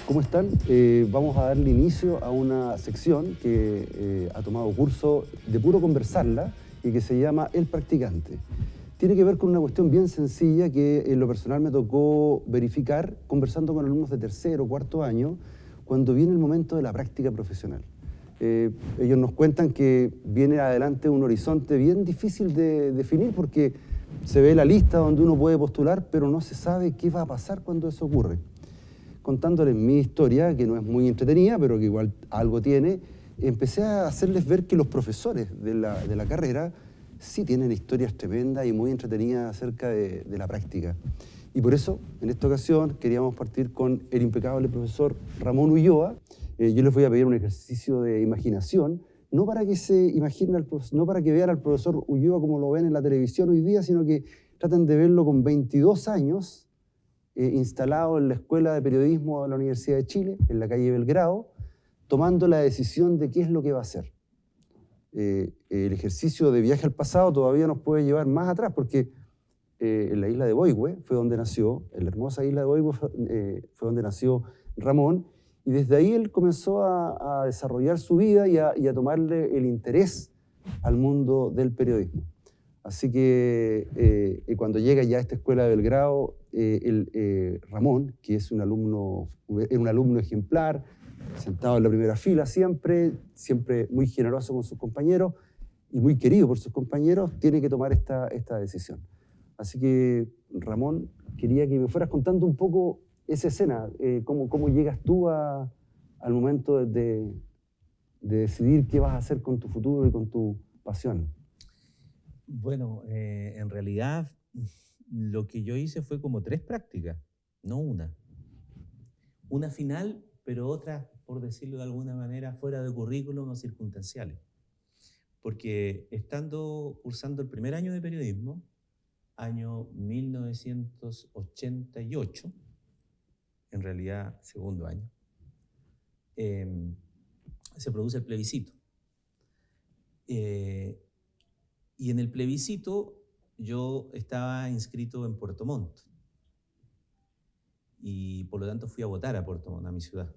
¿Cómo están? Vamos a darle inicio a una sección que ha tomado curso de puro conversarla y que se llama El Practicante. Tiene que ver con una cuestión bien sencilla que en lo personal me tocó verificar conversando con alumnos de tercero o cuarto año cuando viene el momento de la práctica profesional. Ellos nos cuentan que viene adelante un horizonte bien difícil de definir porque se ve la lista donde uno puede postular, pero no se sabe qué va a pasar cuando eso ocurre. Contándoles mi historia, que no es muy entretenida, pero que igual algo tiene, empecé a hacerles ver que los profesores de la carrera sí tienen historias tremendas y muy entretenidas acerca de la práctica. Y por eso, en esta ocasión, queríamos partir con el impecable profesor Ramón Ulloa. Yo les voy a pedir un ejercicio de imaginación, no para que se imaginen no para que vean al profesor Ulloa como lo ven en la televisión hoy día, sino que traten de verlo con 22 años, instalado en la Escuela de Periodismo de la Universidad de Chile, en la calle Belgrado, tomando la decisión de qué es lo que va a hacer. El ejercicio de viaje al pasado todavía nos puede llevar más atrás, porque en la isla de Boihue fue donde nació, en la hermosa isla de Boihue fue donde nació Ramón, y desde ahí él comenzó a desarrollar su vida y a tomarle el interés al mundo del periodismo. Así que cuando llega ya a esta escuela de Belgrado, Ramón, que es un alumno ejemplar, sentado en la primera fila siempre muy generoso con sus compañeros y muy querido por sus compañeros, tiene que tomar esta decisión. Así que, Ramón, quería que me fueras contando un poco esa escena, cómo llegas tú al momento de decidir qué vas a hacer con tu futuro y con tu pasión. Bueno, en realidad lo que yo hice fue como 3 prácticas, no una. Una final, pero otra, por decirlo de alguna manera, fuera de currículum o circunstanciales. Porque cursando el primer año de periodismo, año 1988, en realidad segundo año, eh, se produce el plebiscito. Y en el plebiscito yo estaba inscrito en Puerto Montt y por lo tanto fui a votar a Puerto Montt, a mi ciudad.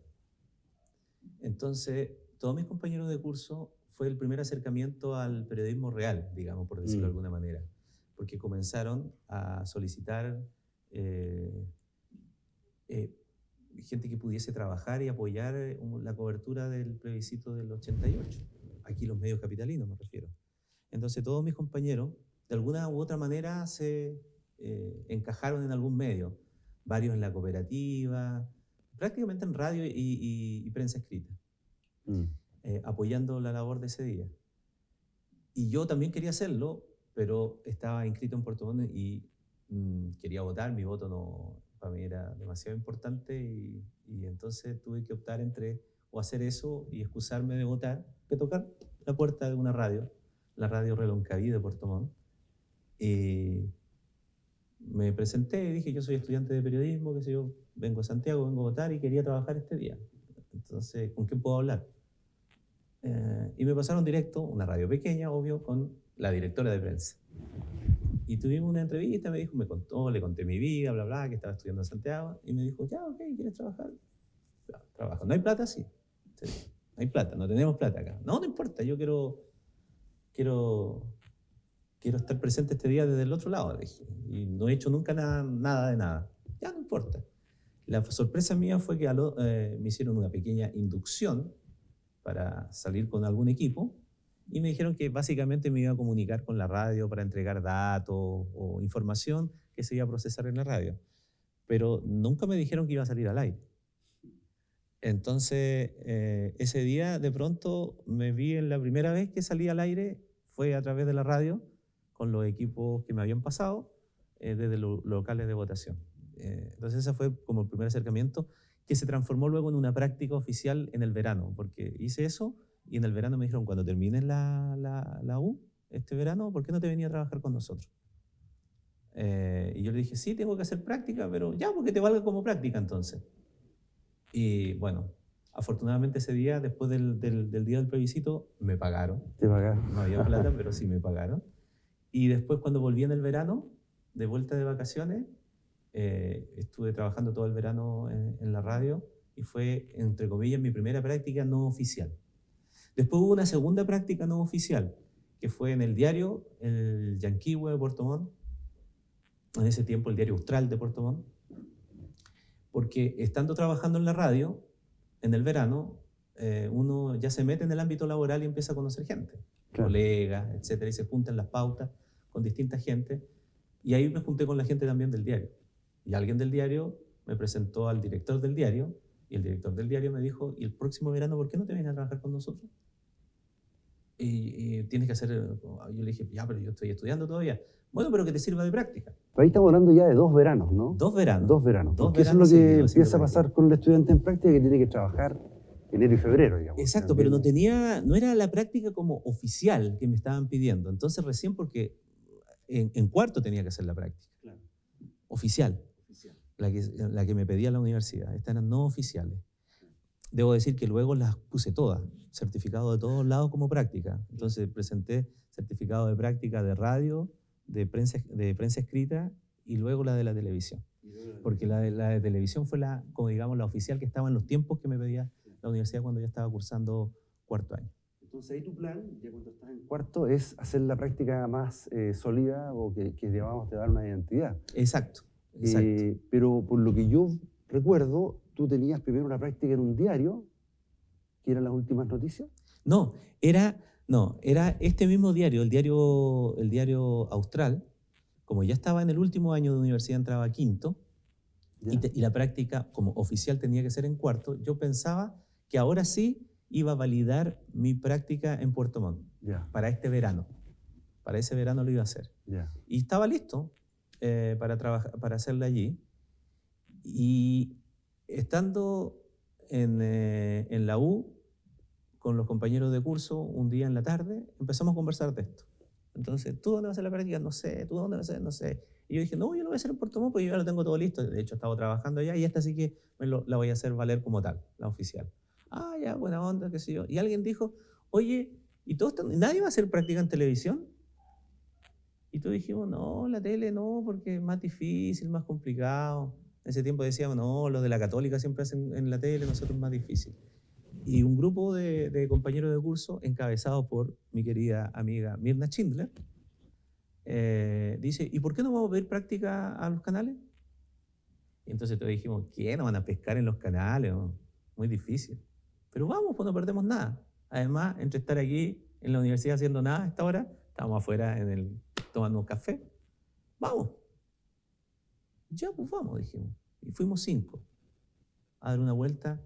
Entonces, todos mis compañeros de curso fue el primer acercamiento al periodismo real, digamos, por decirlo de alguna manera, porque comenzaron a solicitar eh, gente que pudiese trabajar y apoyar la cobertura del plebiscito del 88. Aquí los medios capitalinos me refiero. Entonces todos mis compañeros, de alguna u otra manera, se encajaron en algún medio, varios en la cooperativa, prácticamente en radio y prensa escrita, apoyando la labor de ese día. Y yo también quería hacerlo, pero estaba inscrito en Puerto Montt y quería votar, mi voto no, para mí era demasiado importante y entonces tuve que optar entre o hacer eso y excusarme de votar, que tocar la puerta de una radio, la radio Reloncaví de Puerto Montt. Y me presenté y dije, yo soy estudiante de periodismo, qué sé yo, vengo a Santiago, vengo a votar y quería trabajar este día. Entonces, ¿con quién puedo hablar? Y me pasaron directo, una radio pequeña, obvio, con la directora de prensa. Y tuvimos una entrevista, me dijo, me contó, le conté mi vida, bla, bla, que estaba estudiando en Santiago, y me dijo, ya, ok, ¿quieres trabajar? Ya, trabajo. ¿No hay plata? Sí. Sí. No hay plata, no tenemos plata acá. No, no importa, yo quiero estar presente este día desde el otro lado, dije. Y no he hecho nunca nada de nada. Ya, no importa. La sorpresa mía fue que me hicieron una pequeña inducción para salir con algún equipo y me dijeron que básicamente me iba a comunicar con la radio para entregar datos o información que se iba a procesar en la radio. Pero nunca me dijeron que iba a salir al aire. Entonces, ese día de pronto me vi en la primera vez que salí al aire, fue a través de la radio, con los equipos que me habían pasado, desde los locales de votación. Entonces ese fue como el primer acercamiento, que se transformó luego en una práctica oficial en el verano, porque hice eso y en el verano me dijeron, cuando termines la U, este verano, ¿por qué no te venía a trabajar con nosotros? Y yo le dije, sí, tengo que hacer práctica, pero ya, porque te valga como práctica entonces. Y bueno, afortunadamente ese día, después del día del plebiscito, me pagaron. Te pagaron. No había plata, pero sí me pagaron. Y después cuando volví en el verano, de vuelta de vacaciones, estuve trabajando todo el verano en la radio y fue, entre comillas, mi primera práctica no oficial. Después hubo una segunda práctica no oficial, que fue en el diario, el Yanquihue de Puerto Montt, en ese tiempo el diario Austral de Puerto Montt, porque estando trabajando en la radio, en el verano, uno ya se mete en el ámbito laboral y empieza a conocer gente, Claro. colegas, etcétera, y se juntan las pautas con distinta gente, y ahí me junté con la gente también del diario. Y alguien del diario me presentó al director del diario, y el director del diario me dijo, ¿y el próximo verano por qué no te vienes a trabajar con nosotros? Y tienes que hacer... Yo le dije, ya, pero yo estoy estudiando todavía. Bueno, pero que te sirva de práctica. Pero ahí estamos hablando ya de 2 veranos, ¿no? 2 veranos. 2 veranos. Dos Porque veranos eso es lo que seguidos haciendo empieza a pasar práctica. con el estudiante en práctica, que tiene que trabajar enero y febrero, digamos. Exacto, pero no era la práctica como oficial que me estaban pidiendo. Entonces recién porque en cuarto tenía que hacer la práctica. Claro. Oficial. La que me pedía la universidad. Estas eran no oficiales. Debo decir que luego las puse todas, certificado de todos lados como práctica. Entonces presenté certificado de práctica de radio, de prensa escrita y luego la de la televisión. Porque la de televisión fue como digamos, la oficial que estaba en los tiempos que me pedía la universidad cuando yo estaba cursando cuarto año. Entonces ahí tu plan, ya cuando estás en cuarto, es hacer la práctica más sólida o que digamos, te da una identidad. Exacto, exacto. Pero por lo que yo recuerdo, tú tenías primero una práctica en un diario, que eran las últimas noticias. No, era este mismo diario, el diario Austral, como ya estaba en el último año de universidad, entraba a quinto, y la práctica como oficial tenía que ser en cuarto, yo pensaba que ahora sí iba a validar mi práctica en Puerto Montt para este verano. Para ese verano lo iba a hacer. Y estaba listo para hacerla allí. Y estando en la U, con los compañeros de curso, un día en la tarde, empezamos a conversar de esto. Entonces, ¿tú dónde vas a hacer la práctica? No sé. ¿Tú dónde vas a hacer? No sé. Y yo dije, no, yo lo voy a hacer en Puerto Montt porque yo ya lo tengo todo listo. De hecho, he estado trabajando allá y esta sí que la voy a hacer valer como tal, la oficial. Ah, ya, buena onda, qué sé yo. Y alguien dijo, oye, ¿y nadie va a hacer práctica en televisión? Y todos dijimos, no, la tele no, porque es más difícil, más complicado. En ese tiempo decíamos, no, los de la Católica siempre hacen en la tele, nosotros es más difícil. Y un grupo de compañeros de curso, encabezados por mi querida amiga Mirna Schindler, dice, ¿y por qué no vamos a pedir práctica a los canales? Y entonces todos dijimos, ¿qué? ¿No van a pescar en los canales? ¿No? Muy difícil. Pero vamos, pues no perdemos nada. Además, entre estar aquí en la universidad haciendo nada a esta hora, estábamos afuera tomando un café. Vamos. Ya, pues vamos, dijimos. Y fuimos 5 a dar una vuelta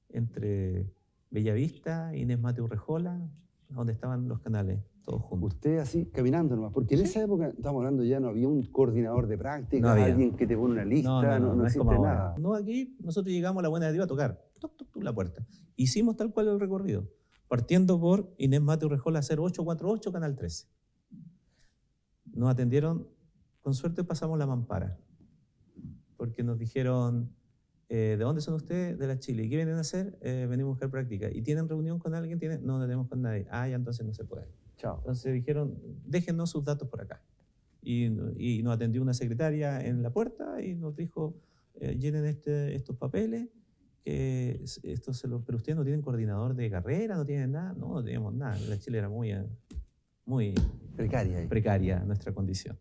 entre Bellavista, Inés Mateo Rejola, donde estaban los canales, todos juntos. Usted así, caminando nomás, porque en esa época, estamos hablando ya, no había un coordinador de práctica, No había. alguien que te pone una lista, no es existe como ahora. nada. No, aquí nosotros llegamos a la Buena de Dios a tocar, toc, toc, toc, la puerta. Hicimos tal cual el recorrido, partiendo por Inés Mateo Rejola 0848, Canal 13. Nos atendieron, con suerte pasamos la mampara, porque nos dijeron, ¿de dónde son ustedes? De la Chile. ¿Y qué vienen a hacer? Venimos a buscar práctica. ¿Y tienen reunión con alguien? No tenemos con nadie. Ah, ya entonces no se puede. Chao. Entonces dijeron, déjennos sus datos por acá. Y nos atendió una secretaria en la puerta y nos dijo, llenen estos papeles, pero ustedes no tienen coordinador de carrera, no tienen nada. No teníamos nada. La Chile era muy precaria nuestra condición.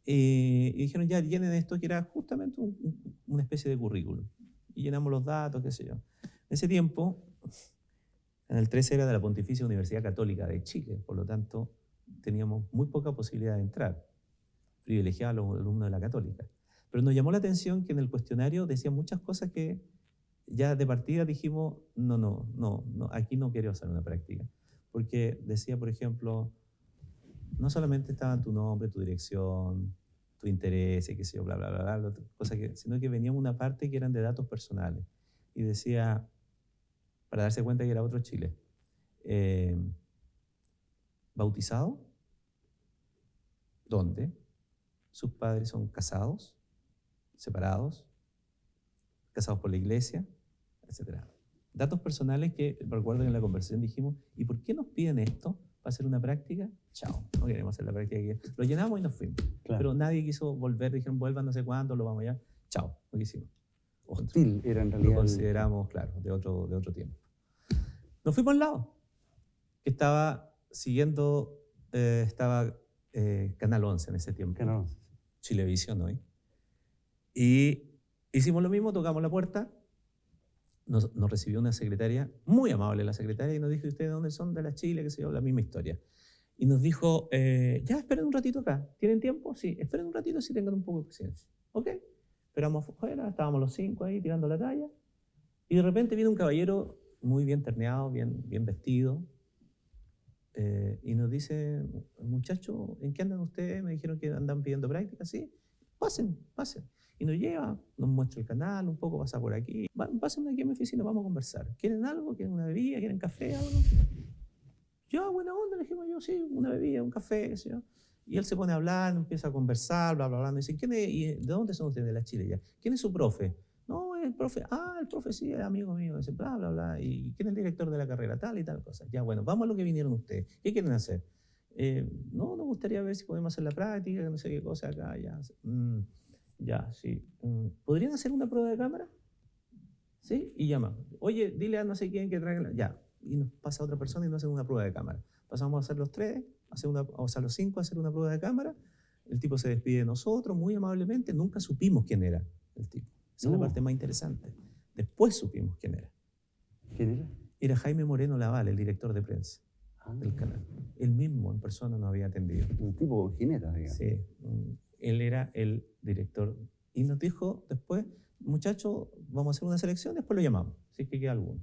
Y dijeron, ya llenen esto, que era justamente una especie de currículum. Y llenamos los datos, qué sé yo. En ese tiempo, en el 13 era de la Pontificia Universidad Católica de Chile, por lo tanto, teníamos muy poca posibilidad de entrar, privilegiados a los alumnos de la Católica. Pero nos llamó la atención que en el cuestionario decían muchas cosas que ya de partida dijimos, no, aquí no quiero hacer una práctica. Porque decía, por ejemplo, no solamente estaba tu nombre, tu dirección, tu interés, qué sé yo, bla, bla, bla, bla, sino que venía una parte que eran de datos personales. Y decía, para darse cuenta que era otro Chile, ¿bautizado? ¿Dónde? ¿Sus padres son casados? ¿Separados? ¿Casados por la iglesia? Etcétera. Datos personales que, recuerdo que en la conversación dijimos, ¿y por qué nos piden esto? ¿Va a hacer una práctica? Chao, no queremos hacer la práctica. Lo llenamos y nos fuimos. Claro. Pero nadie quiso volver, dijeron, vuelvan no sé cuándo, lo vamos allá. Chao, lo que hicimos. hostil era en Lo realidad. consideramos, claro, de otro tiempo. Nos fuimos al lado, que estaba siguiendo, Canal 11 en ese tiempo, Canal 11. Chilevisión hoy. Y hicimos lo mismo, tocamos la puerta, nos recibió una secretaria, muy amable la secretaria, y nos dijo: ¿ustedes de dónde son? De la Chile, qué sé yo, la misma historia. Y nos dijo: ya, esperen un ratito acá. ¿Tienen tiempo? Sí, esperen un ratito, si tengan un poco de paciencia. Ok, esperamos afuera, estábamos los 5 ahí tirando la talla, y de repente viene un caballero muy bien terneado, bien vestido, y nos dice: muchachos, ¿en qué andan ustedes? Me dijeron que andan pidiendo práctica. Sí, pasen. Y nos lleva, nos muestra el canal, un poco pasa por aquí. Pasen aquí a mi oficina, vamos a conversar. ¿Quieren algo? ¿Quieren una bebida? ¿Quieren café? ¿Algo? Yo, buena onda, le dijimos yo, sí, una bebida, un café, qué sé yo. Y él se pone a hablar, empieza a conversar, bla, bla, bla. Me dice: ¿de dónde son ustedes? De la Chile ya. ¿Quién es su profe? No, el profe. Ah, el profe sí, es amigo mío. Dice, bla, bla, bla. ¿Y quién es el director de la carrera? Tal y tal cosa. Ya, bueno, vamos a lo que vinieron ustedes. ¿Qué quieren hacer? No, nos gustaría ver si podemos hacer la práctica, no sé qué cosa acá, ya. Ya, sí. ¿Podrían hacer una prueba de cámara? ¿Sí? Y llama. Oye, dile a no sé quién que traiga. Ya. Y nos pasa otra persona y nos hacen una prueba de cámara. Pasamos a hacer los 3, los 5 a hacer una prueba de cámara. El tipo se despide de nosotros muy amablemente. Nunca supimos quién era el tipo. Esa es la parte más interesante. Después supimos quién era. ¿Quién era? Era Jaime Moreno Laval, el director de prensa del canal. Él mismo en persona nos había atendido. Un tipo con jineta, digamos. Sí, él era el director. Y nos dijo después: muchachos, vamos a hacer una selección, después lo llamamos, si es que queda alguno.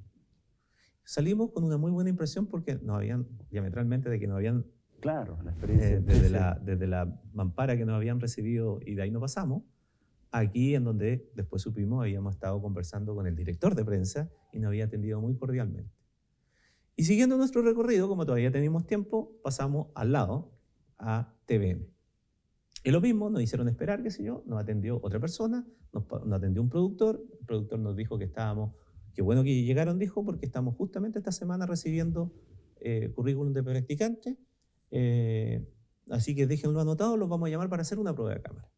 Salimos con una muy buena impresión porque nos habían, diametralmente, de que nos habían, Claro, la experiencia. desde la mampara que nos habían recibido, y de ahí no pasamos, aquí en donde después supimos, habíamos estado conversando con el director de prensa y nos había atendido muy cordialmente. Y siguiendo nuestro recorrido, como todavía teníamos tiempo, pasamos al lado a TVN. Y lo mismo, nos hicieron esperar, qué sé yo, nos atendió otra persona, nos atendió un productor. El productor nos dijo que estábamos, qué bueno que llegaron, dijo, porque estamos justamente esta semana recibiendo currículum de practicantes, así que déjenlo anotado, los vamos a llamar para hacer una prueba de cámara.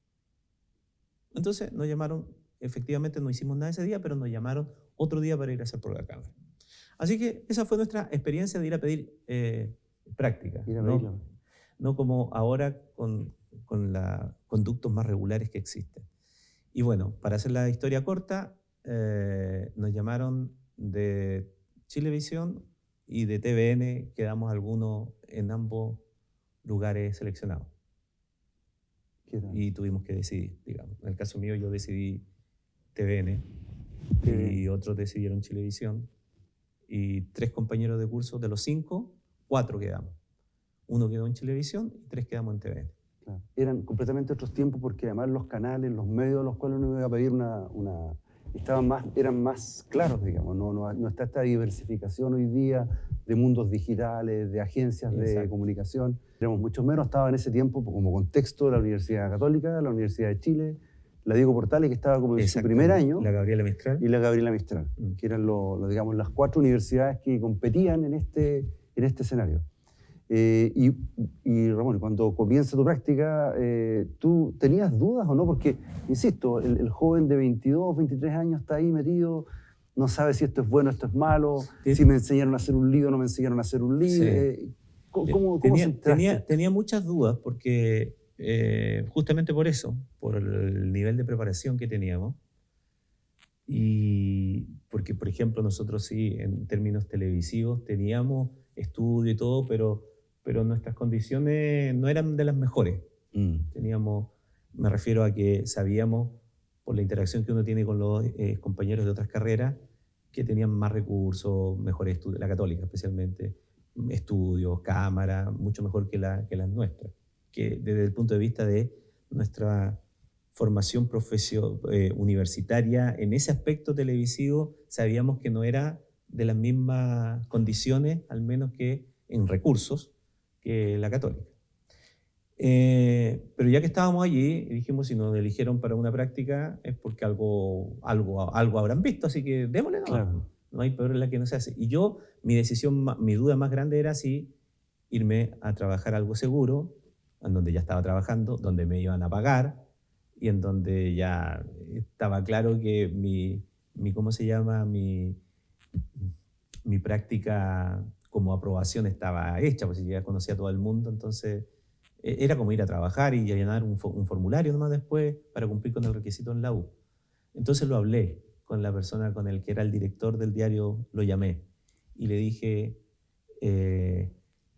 Entonces nos llamaron, efectivamente no hicimos nada ese día, pero nos llamaron otro día para ir a hacer prueba de cámara. Así que esa fue nuestra experiencia de ir a pedir práctica, no como ahora con los conductos más regulares que existen. Y bueno, para hacer la historia corta, nos llamaron de Chilevisión y de TVN, quedamos algunos en ambos lugares seleccionados. Y tuvimos que decidir, digamos. En el caso mío yo decidí TVN y otros decidieron Chilevisión. Y 3 compañeros de curso, de los 5, 4 quedamos. 1 quedó en Chilevisión y 3 quedamos en TVN. Claro. Eran completamente otros tiempos porque además los canales, los medios a los cuales uno iba a pedir eran más claros, digamos. No está esta diversificación hoy día de mundos digitales, de agencias de comunicación. Éramos mucho menos, estaba en ese tiempo como contexto la Universidad Católica, la Universidad de Chile, la Diego Portales, que estaba como en su primer año. La Gabriela Mistral. Y la Gabriela Mistral, que eran digamos, las 4 universidades que competían en este escenario. Y Ramón, cuando comienza tu práctica, ¿tú tenías dudas o no? Porque, insisto, el joven de 22, 23 años está ahí metido, no sabe si esto es bueno, esto es malo, si me enseñaron a hacer un lío o no me enseñaron a hacer un lío. Sí. ¿Cómo tenía muchas dudas porque justamente por eso, por el nivel de preparación que teníamos. Y porque, por ejemplo, nosotros sí, en términos televisivos, teníamos estudio y todo, pero nuestras condiciones no eran de las mejores. Me refiero a que sabíamos, por la interacción que uno tiene con los compañeros de otras carreras, que tenían más recursos, mejores estudios, la Católica especialmente, estudios, cámara, mucho mejor que las nuestras, que desde el punto de vista de nuestra formación universitaria, en ese aspecto televisivo, sabíamos que no era de las mismas condiciones, al menos que en recursos, que la Católica. Pero ya que estábamos allí, dijimos, si nos eligieron para una práctica es porque algo habrán visto, así que démosle, ¿no? Claro. No hay peor en la que no se hace. Y yo, mi duda más grande era si irme a trabajar algo seguro, en donde ya estaba trabajando, donde me iban a pagar, y en donde ya estaba claro que ¿cómo se llama? Mi práctica como aprobación estaba hecha, pues ya conocía a todo el mundo, entonces era como ir a trabajar y llenar un formulario nomás después para cumplir con el requisito en la U. Entonces lo hablé con la persona con el que era el director del diario, lo llamé y eh,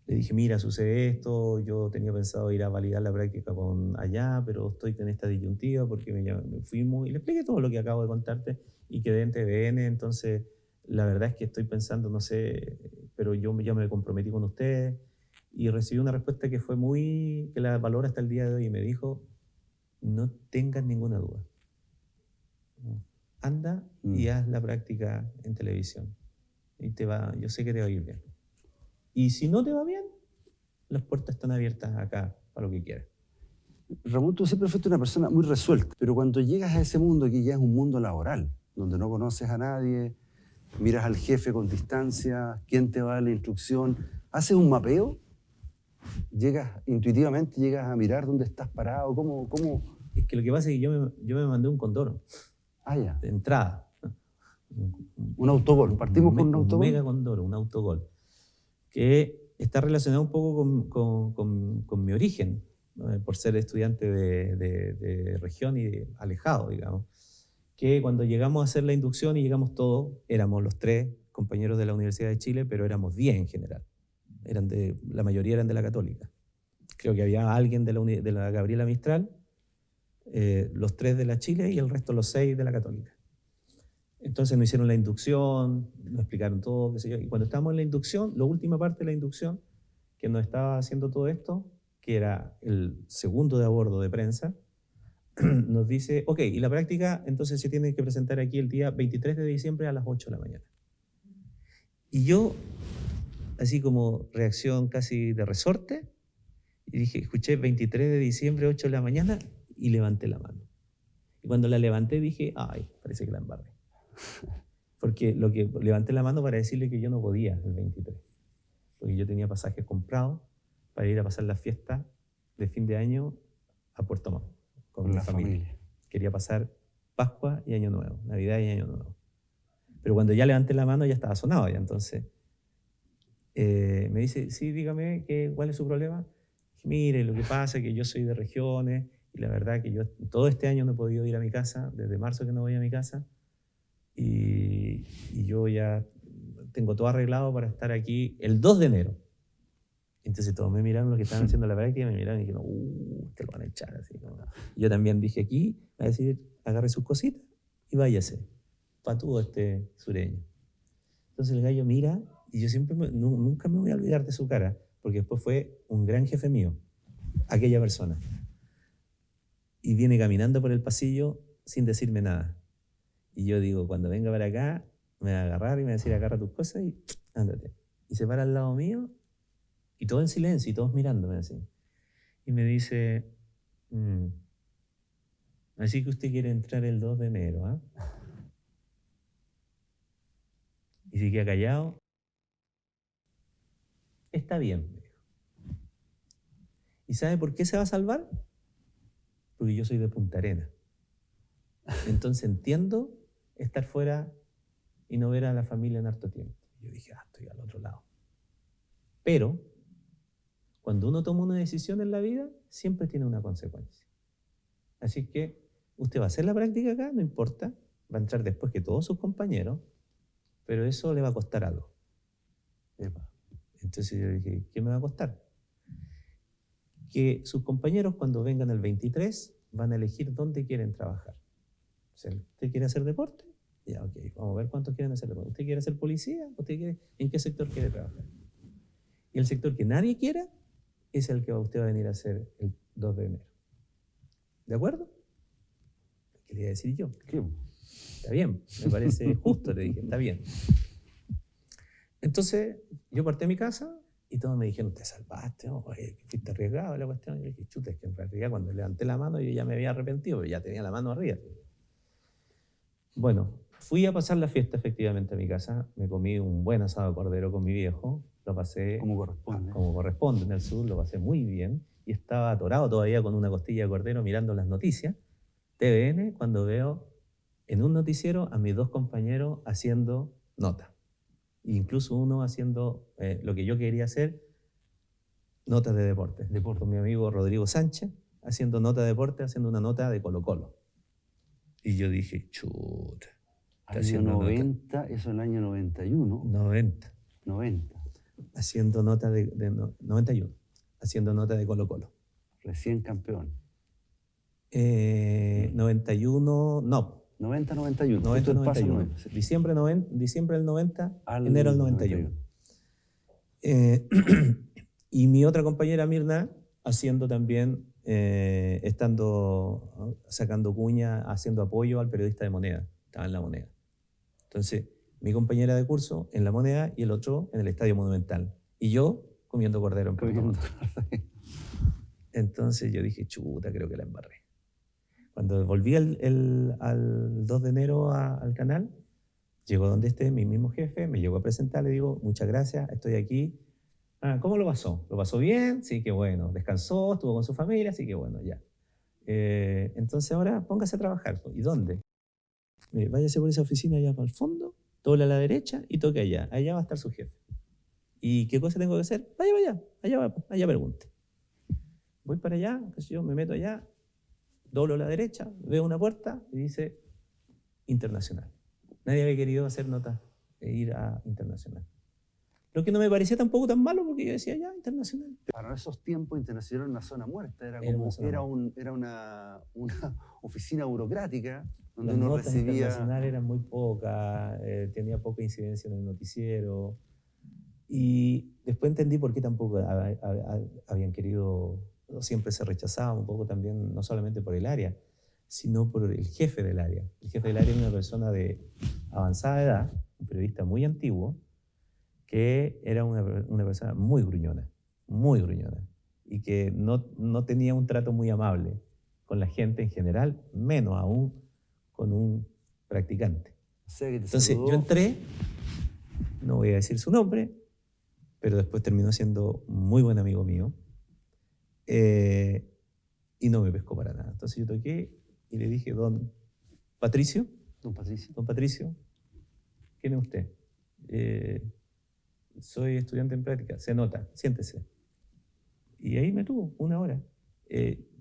le dije, mira, sucede esto, yo tenía pensado ir a validar la práctica con allá, pero estoy con esta disyuntiva porque me fuimos y le expliqué todo lo que acabo de contarte y quedé en TVN, entonces la verdad es que estoy pensando, no sé, pero yo ya me comprometí con ustedes y recibí una respuesta que fue que la valora hasta el día de hoy y me dijo, no tengas ninguna duda. Anda y haz la práctica en televisión y yo sé que te va a ir bien. Y si no te va bien, las puertas están abiertas acá para lo que quieras. Ramón, tú siempre fuiste una persona muy resuelta, pero cuando llegas a ese mundo que ya es un mundo laboral, donde no conoces a nadie, miras al jefe con distancia, quién te va a dar la instrucción, haces un mapeo, intuitivamente llegas a mirar dónde estás parado, cómo... Es que lo que pasa es que yo me mandé un condoro ya. de entrada. Un autogol, partimos con un autogol. Un mega condoro, un autogol, que está relacionado un poco con mi origen, ¿no? Por ser estudiante de región y alejado, digamos, que cuando llegamos a hacer la inducción y llegamos todos, éramos los 3 compañeros de la Universidad de Chile, pero éramos 10 en general. La mayoría eran de la Católica. Creo que había alguien de la Gabriela Mistral, los 3 de la Chile y el resto los 6 de la Católica. Entonces nos hicieron la inducción, nos explicaron todo, qué sé yo. Y cuando estábamos en la inducción, la última parte de la inducción, que nos estaba haciendo todo esto, que era el segundo de a bordo de prensa, nos dice, ok, y la práctica entonces se tiene que presentar aquí el día 23 de diciembre a las 8 de la mañana. Y yo, así como reacción casi de resorte, y dije, escuché 23 de diciembre, 8 de la mañana, y levanté la mano. Y cuando la levanté dije, ay, parece que la embarré. Porque levanté la mano para decirle que yo no podía el 23. Porque yo tenía pasajes comprados para ir a pasar la fiesta de fin de año a Puerto Montt con la familia. Quería pasar Pascua y Año Nuevo, Navidad y Año Nuevo. Pero cuando ya levanté la mano ya estaba sonado ya, entonces me dice, sí, dígame, ¿cuál es su problema? Dije, mire, lo que pasa es que yo soy de regiones y la verdad que yo todo este año no he podido ir a mi casa, desde marzo que no voy a mi casa, y yo ya tengo todo arreglado para estar aquí el 2 de enero. Entonces todos me miraron lo que estaban haciendo la práctica, me miraron y dijeron, te lo van a echar. Así, ¿no? Yo también dije aquí, a decir, agarre sus cositas y váyase, patudo este sureño. Entonces el gallo mira y yo nunca me voy a olvidar de su cara, porque después fue un gran jefe mío, aquella persona. Y viene caminando por el pasillo sin decirme nada. Y yo digo, cuando venga para acá, me va a agarrar y me va a decir, agarra tus cosas y ándate. Y se para al lado mío, y todo en silencio, y todos mirándome así. Y me dice, así que usted quiere entrar el 2 de enero, ¿ah? Y se queda callado. Está bien, me dijo. ¿Y sabe por qué se va a salvar? Porque yo soy de Punta Arenas. Entonces entiendo estar fuera y no ver a la familia en harto tiempo. Yo dije, estoy al otro lado. Pero cuando uno toma una decisión en la vida, siempre tiene una consecuencia. Así que usted va a hacer la práctica acá, no importa, va a entrar después que todos sus compañeros, pero eso le va a costar algo. Entonces yo dije, ¿qué me va a costar? Que sus compañeros cuando vengan el 23 van a elegir dónde quieren trabajar. O sea, ¿usted quiere hacer deporte? Ya, ok, vamos a ver cuántos quieren hacer deporte. ¿Usted quiere ser policía? ¿En qué sector quiere trabajar? Y el sector que nadie quiera es el que usted va a venir a hacer el 2 de enero. ¿De acuerdo? ¿Qué le iba a decir yo? ¿Qué? Está bien, me parece justo, le dije, está bien. Entonces, yo partí a mi casa y todos me dijeron, te salvaste, oye, fuiste arriesgado la cuestión. Y yo dije, chuta, es que en realidad cuando levanté la mano yo ya me había arrepentido, pero ya tenía la mano arriba. Bueno, fui a pasar la fiesta efectivamente a mi casa, me comí un buen asado de cordero con mi viejo, lo pasé como corresponde en el sur, lo pasé muy bien y estaba atorado todavía con una costilla de cordero mirando las noticias TVN cuando veo en un noticiero a mis dos compañeros haciendo notas. Incluso uno haciendo lo que yo quería hacer, notas de deporte. Con mi amigo Rodrigo Sánchez, haciendo nota de deporte, haciendo una nota de Colo-Colo. Y yo dije, chuta. Año 90, eso en el año 91. 90. 90. Haciendo nota de 91. Haciendo nota de Colo-Colo. Recién campeón. 91, no. 90-91. 90-91. Diciembre del 90, enero del 91. Y mi otra compañera Mirna haciendo también, sacando cuña, haciendo apoyo al periodista de Moneda. Estaba en La Moneda. Entonces, mi compañera de curso en La Moneda y el otro en el Estadio Monumental. Y yo comiendo cordero en Puerto Montt. Entonces yo dije, chuta, creo que la embarré. Cuando volví al 2 de enero al canal, llegó donde esté mi mismo jefe, me llegó a presentar, le digo, muchas gracias, estoy aquí. ¿Cómo lo pasó? ¿Lo pasó bien? Sí, qué bueno. ¿Descansó? ¿Estuvo con su familia? Sí, qué bueno, ya. Entonces ahora póngase a trabajar. ¿Y dónde? Mire, váyase por esa oficina allá para el fondo, doble a la derecha y toque allá. Allá va a estar su jefe. ¿Y qué cosa tengo que hacer? Vaya, allá pregunte. Voy para allá, qué sé yo, me meto allá, doblo a la derecha, veo una puerta y dice internacional. Nadie había querido hacer nota e ir a internacional. Lo que no me parecía tampoco tan malo porque yo decía, ya, internacional. Para esos tiempos, internacional era una zona muerta, era una oficina burocrática donde Las uno notas recibía... internacionales eran muy pocas, tenía poca incidencia en el noticiero. Y después entendí por qué tampoco habían querido, o siempre se rechazaba un poco también, no solamente por el área, sino por el jefe del área. El jefe del área era una persona de avanzada edad, un periodista muy antiguo, que era una persona muy gruñona, y que no tenía un trato muy amable con la gente en general, menos aún con un practicante. Entonces yo entré, no voy a decir su nombre, pero después terminó siendo muy buen amigo mío, y no me pescó para nada. Entonces yo toqué y le dije, don Patricio, ¿quién es usted? Soy estudiante en práctica, se nota, siéntese. Y ahí me tuvo una hora.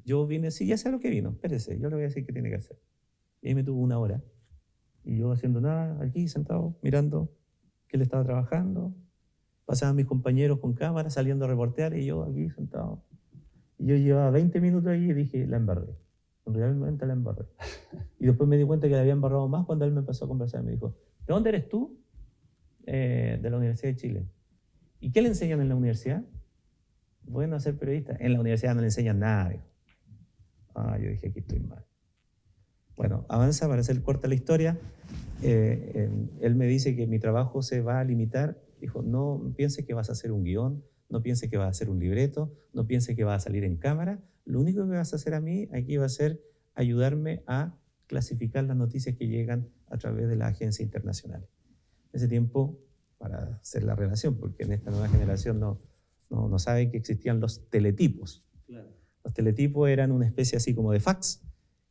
Yo vine, sí, ya sé a lo que vino, espérese, yo le voy a decir qué tiene que hacer. Y ahí me tuvo una hora. Y yo haciendo nada, aquí sentado, mirando que él estaba trabajando. Pasaban mis compañeros con cámara saliendo a reportear y yo aquí sentado. Y yo llevaba 20 minutos ahí y dije, la embarré. Realmente la embarré. Y después me di cuenta que la había embarrado más cuando él me empezó a conversar. Me dijo, ¿de dónde eres tú? De la Universidad de Chile. ¿Y qué le enseñan en la universidad? Bueno, a ser periodista. En la universidad no le enseñan nada. Dijo. Yo dije, aquí estoy mal. Bueno, avanza para hacer corta la historia. Él me dice que mi trabajo se va a limitar. Dijo, no pienses que vas a hacer un guión, no pienses que vas a hacer un libreto, no pienses que vas a salir en cámara. Lo único que vas a hacer a mí aquí va a ser ayudarme a clasificar las noticias que llegan a través de la agencia internacional. En ese tiempo, para hacer la relación, porque en esta nueva generación no saben que existían los teletipos. Claro. Los teletipos eran una especie así como de fax.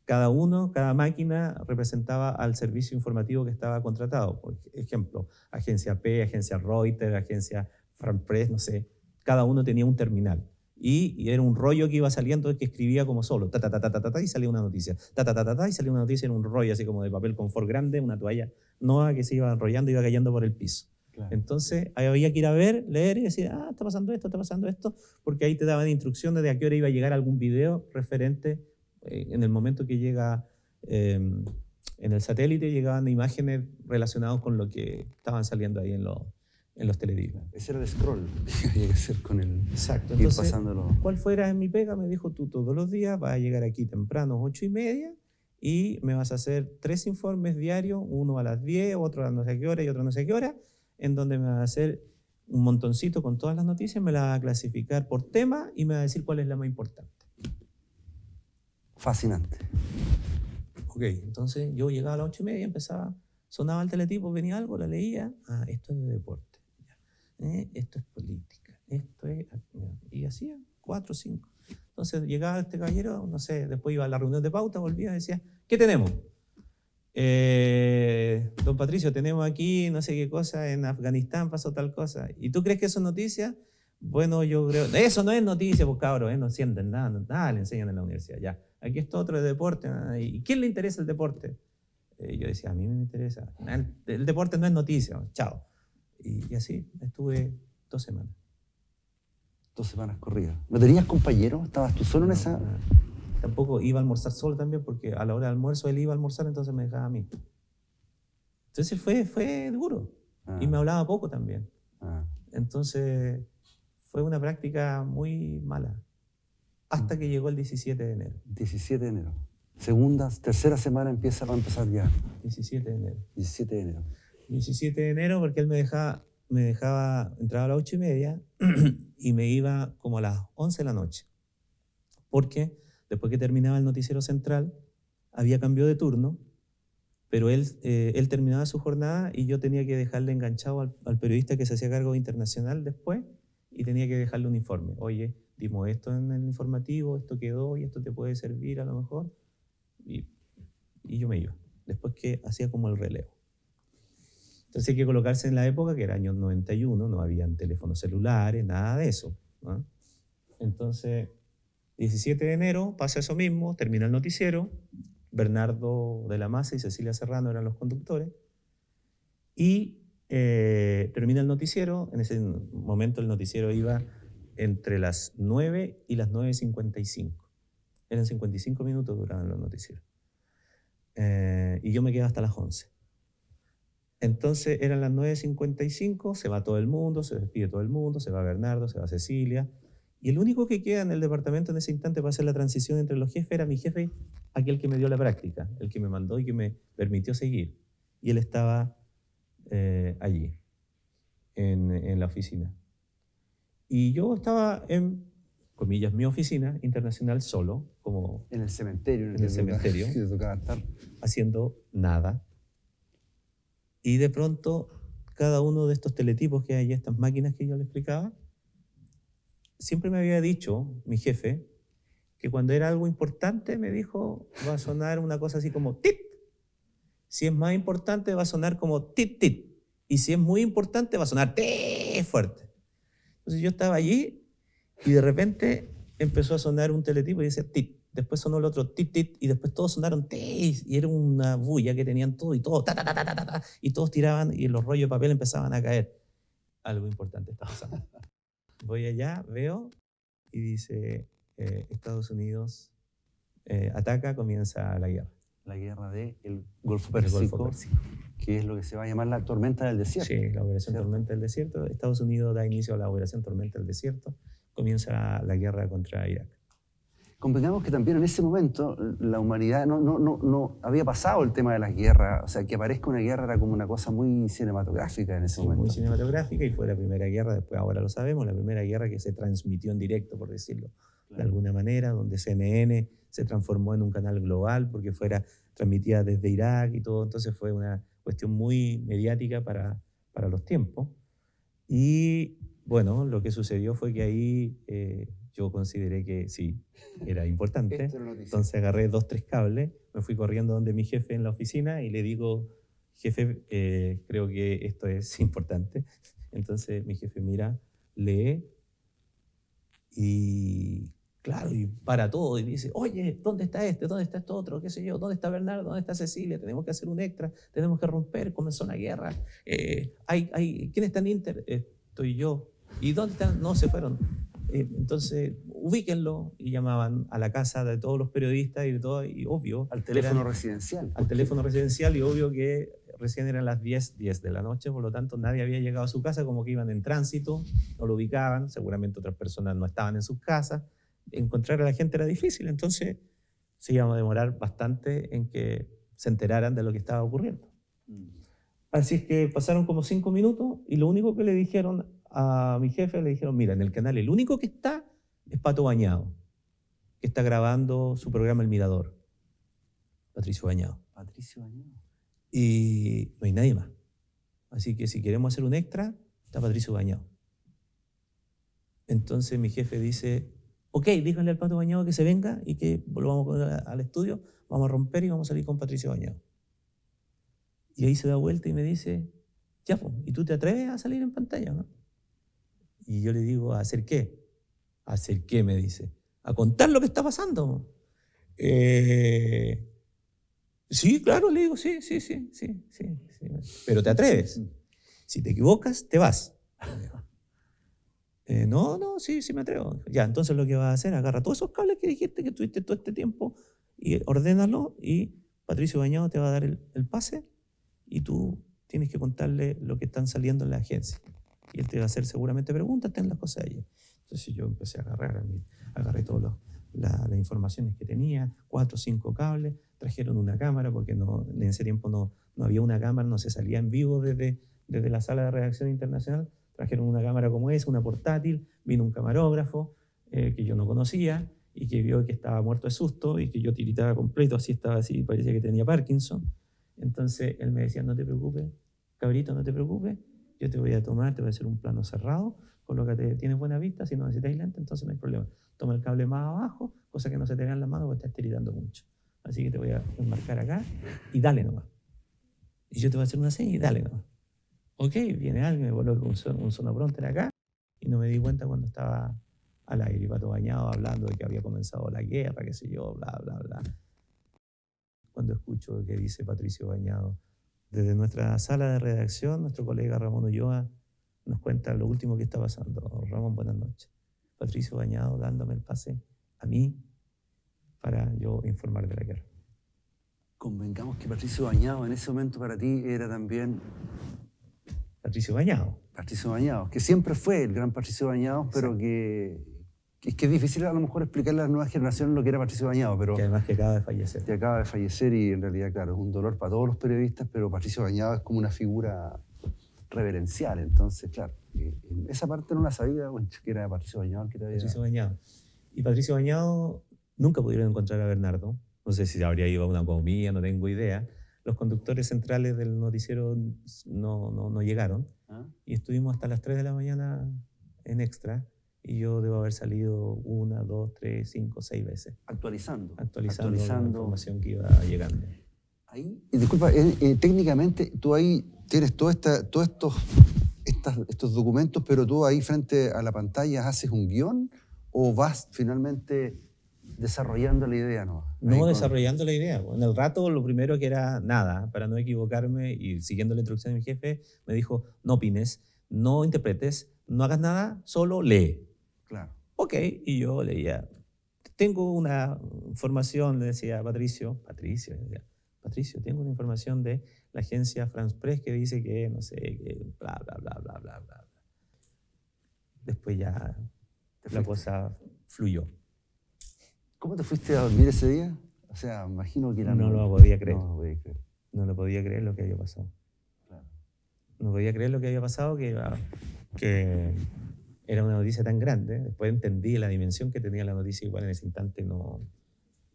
Cada máquina representaba al servicio informativo que estaba contratado. Por ejemplo, agencia P, agencia Reuters, agencia France Press, no sé. Cada uno tenía un terminal. Y era un rollo que iba saliendo que escribía como solo, y salía una noticia, y salía una noticia en un rollo así como de papel confort grande, una toalla nueva que se iba enrollando y iba cayendo por el piso. Claro. Entonces había que ir a ver, leer y decir, está pasando esto, porque ahí te daban instrucciones de a qué hora iba a llegar algún video referente. En el momento que llega en el satélite, llegaban imágenes relacionadas con lo que estaban saliendo ahí en los teletipos. Ese era el scroll que había que hacer con el... Exacto. Entonces, ¿cuál fuera mi pega? Me dijo, tú todos los días vas a llegar aquí temprano, 8:30, y me vas a hacer 3 informes diarios, uno a las 10, otro a no sé qué hora y otro a no sé qué hora, en donde me vas a hacer un montoncito con todas las noticias, me las va a clasificar por tema y me va a decir cuál es la más importante. Fascinante. Ok, entonces yo llegaba a las 8:30, empezaba, sonaba el teletipo, venía algo, la leía, esto es de deporte, esto es política, esto es... Y hacía 4 o 5. Entonces llegaba este caballero, no sé, después iba a la reunión de pauta, volvía y decía, ¿qué tenemos? Don Patricio, tenemos aquí no sé qué cosa, en Afganistán pasó tal cosa. ¿Y tú crees que eso es noticia? Bueno, yo creo, eso no es noticia, pues cabros, no sienten nada, nada le enseñan en la universidad, ya. Aquí está otro de deporte, ¿y quién le interesa el deporte? Yo decía, a mí me interesa. El deporte no es noticia, chao. Y así estuve 2 semanas. 2 semanas corridas. ¿No tenías compañeros? ¿Estabas tú solo en esa...? No. Tampoco iba a almorzar solo también, porque a la hora del almuerzo él iba a almorzar, entonces me dejaba a mí. Entonces fue duro. Y me hablaba poco también. Entonces fue una práctica muy mala. Hasta que llegó el 17 de enero. 17 de enero. Segunda, tercera semana va a empezar ya. 17 de enero. 17 de enero. 17 de enero porque él me dejaba, entraba a las 8:30 y me iba como a las 11 de la noche. Porque después que terminaba el noticiero central, había cambio de turno, pero él terminaba su jornada y yo tenía que dejarle enganchado al periodista que se hacía cargo de internacional después y tenía que dejarle un informe. Oye, dimos esto en el informativo, esto quedó y esto te puede servir a lo mejor. Y yo me iba, después que hacía como el relevo. Entonces hay que colocarse en la época, que era año 91, no habían teléfonos celulares, nada de eso, ¿no? Entonces, 17 de enero pasa eso mismo, termina el noticiero, Bernardo de la Masa y Cecilia Serrano eran los conductores, y termina el noticiero. En ese momento el noticiero iba entre las 9 y las 9:55. Eran 55 minutos duraban los noticieros. Y yo me quedaba hasta las 11. Entonces eran las 9:55, se va todo el mundo, se despide todo el mundo, se va Bernardo, se va Cecilia, y el único que queda en el departamento en ese instante para hacer la transición entre los jefes era mi jefe, aquel que me dio la práctica, el que me mandó y que me permitió seguir. Y él estaba allí, en la oficina. Y yo estaba en, comillas, mi oficina internacional solo, como en el cementerio. En el cementerio, que te tocaba estar. haciendo nada. Y de pronto, cada uno de estos teletipos que hay, estas máquinas que yo le explicaba, siempre me había dicho mi jefe que cuando era algo importante me dijo, va a sonar una cosa así como tit. Si es más importante va a sonar como tit tit. Y si es muy importante va a sonar te fuerte. Entonces yo estaba allí y de repente empezó a sonar un teletipo y decía tit. Después sonó el otro tit tit y después todos sonaron te y era una bulla que tenían todo y todo ta ta ta ta ta ta y todos tiraban y los rollos de papel empezaban a caer. Algo importante está pasando. Voy allá, veo y dice Estados Unidos ataca, comienza la guerra. La guerra del Golfo Pérsico, que es lo que se va a llamar la tormenta del desierto. Sí, la operación Tormenta del Desierto. Estados Unidos da inicio a la operación Tormenta del Desierto, comienza la guerra contra Irak. Convengamos que también en ese momento la humanidad no había pasado el tema de las guerras, o sea, que aparezca una guerra era como una cosa muy cinematográfica en ese momento. Muy cinematográfica, y fue la primera guerra, después ahora lo sabemos, la primera guerra que se transmitió en directo, por decirlo de alguna manera, donde CNN se transformó en un canal global porque fuera transmitida desde Irak y todo, entonces fue una cuestión muy mediática para los tiempos. Y bueno, lo que sucedió fue que ahí yo consideré que sí, era importante. Entonces agarré 2, 3 cables, me fui corriendo donde mi jefe en la oficina y le digo, jefe, creo que esto es importante. Entonces mi jefe mira, lee y claro, y para todo y dice, oye, ¿dónde está este? ¿Dónde está esto otro? ¿Qué sé yo? ¿Dónde está Bernardo? ¿Dónde está Cecilia? Tenemos que hacer un extra, tenemos que romper, comenzó la guerra. ¿Quién está en Inter? Estoy yo. ¿Y dónde están? No, se fueron. Entonces, ubíquenlo, y llamaban a la casa de todos los periodistas y de todo, y obvio. Al teléfono residencial. Al teléfono residencial, y obvio que recién eran las 10 de la noche, por lo tanto nadie había llegado a su casa, como que iban en tránsito, no lo ubicaban, seguramente otras personas no estaban en sus casas. Encontrar a la gente era difícil, entonces se iba a demorar bastante en que se enteraran de lo que estaba ocurriendo. Así es que pasaron como 5 minutos y lo único que le dijeron a mi jefe, le dijeron, mira, en el canal el único que está es Pato Bañado, que está grabando su programa El Mirador. Patricio Bañado. Patricio Bañado. Y no hay nadie más. Así que si queremos hacer un extra, está Patricio Bañado. Entonces mi jefe dice, ok, díganle al Pato Bañado que se venga y que volvamos al estudio, vamos a romper y vamos a salir con Patricio Bañado. Y ahí se da vuelta y me dice, ya, pues, ¿y tú te atreves a salir en pantalla, no? Y yo le digo, ¿a hacer qué? ¿A hacer qué? Me dice. A contar lo que está pasando. Sí, claro, le digo, sí. Pero te atreves. Si te equivocas, te vas. No, sí me atrevo. Ya, entonces lo que vas a hacer, agarra todos esos cables que dijiste que tuviste todo este tiempo y ordénalo y Patricio Bañado te va a dar el pase y tú tienes que contarle lo que están saliendo en la agencia. Y él te va a hacer seguramente preguntas, ten las cosas ahí. Entonces yo empecé a agarré todas las informaciones que tenía, 4 o 5 cables, trajeron una cámara porque en ese tiempo no había una cámara, no se salía en vivo desde la sala de redacción internacional. Trajeron una cámara como esa, una portátil, vino un camarógrafo que yo no conocía y que vio que estaba muerto de susto y que yo tiritaba completo, así estaba así, parecía que tenía Parkinson. Entonces él me decía, no te preocupes, cabrito, no te preocupes, yo te voy a tomar, te voy a hacer un plano cerrado, colócate, tienes buena vista, si no necesitas lente, entonces no hay problema. Toma el cable más abajo, cosa que no se te vean las manos porque estás tiritando mucho. Así que te voy a enmarcar acá y dale nomás. Y yo te voy a hacer una seña y dale nomás. Ok, viene alguien, me coloca un sonoprompter acá y no me di cuenta cuando estaba al aire, Pato Bañado hablando de que había comenzado la guerra, qué sé yo, bla, bla, bla. Cuando escucho que dice Patricio Bañado, desde nuestra sala de redacción, nuestro colega Ramón Ulloa nos cuenta lo último que está pasando. Ramón, buenas noches. Patricio Bañado dándome el pase a mí para yo informar de la guerra. Convengamos que Patricio Bañado en ese momento para ti era también... Patricio Bañado. Patricio Bañado, que siempre fue el gran Patricio Bañado, pero que es difícil a lo mejor explicarle a las nuevas generaciones lo que era Patricio Bañado, pero... Que además que acaba de fallecer. Que acaba de fallecer y en realidad, claro, es un dolor para todos los periodistas, pero Patricio Bañado es como una figura reverencial, entonces, claro, esa parte no la sabía, bueno, que era Patricio Bañado el que te había... Patricio Bañado. Y Patricio Bañado nunca pudieron encontrar a Bernardo, no sé si habría ido a una comida, no tengo idea. Los conductores centrales del noticiero no llegaron. ¿Ah? Y estuvimos hasta las 3 de la mañana en Extra y yo debo haber salido 1, 2, 3, 5, 6 veces. Actualizando la información que iba llegando. Ahí, disculpa, técnicamente tú ahí tienes todos estos documentos, pero tú ahí frente a la pantalla haces un guión o vas finalmente desarrollando la idea, ¿no? Desarrollando la idea. En el rato, lo primero que era nada, para no equivocarme y siguiendo la instrucción de mi jefe, me dijo, no opines, no interpretes, no hagas nada, solo lee. Claro. Ok, y yo leía. Tengo una información, le decía a Patricio, tengo una información de la agencia France Press que dice que, no sé, que bla, bla, bla, bla, bla, bla. Después ya la cosa fluyó. ¿Cómo te fuiste a dormir ese día? O sea, imagino que era... No lo podía creer. No lo podía creer. No lo podía creer lo que había pasado. Claro. No podía creer lo que había pasado, que era una noticia tan grande. Después entendí la dimensión que tenía la noticia, igual en ese instante no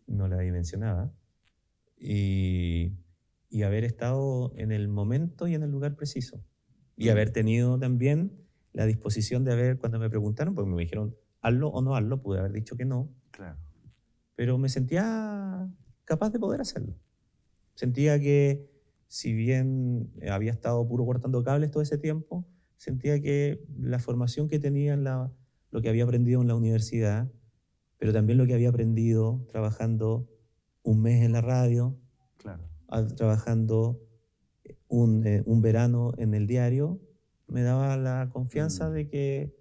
la dimensionaba. Y haber estado en el momento y en el lugar preciso. Y haber tenido también la disposición de haber, cuando me preguntaron, porque me dijeron, hazlo o no hazlo, pude haber dicho que no. Claro. Pero me sentía capaz de poder hacerlo. Sentía que, si bien había estado puro cortando cables todo ese tiempo, sentía que la formación que tenía, lo que había aprendido en la universidad, pero también lo que había aprendido trabajando un mes en la radio, claro, trabajando un verano en el diario, me daba la confianza de que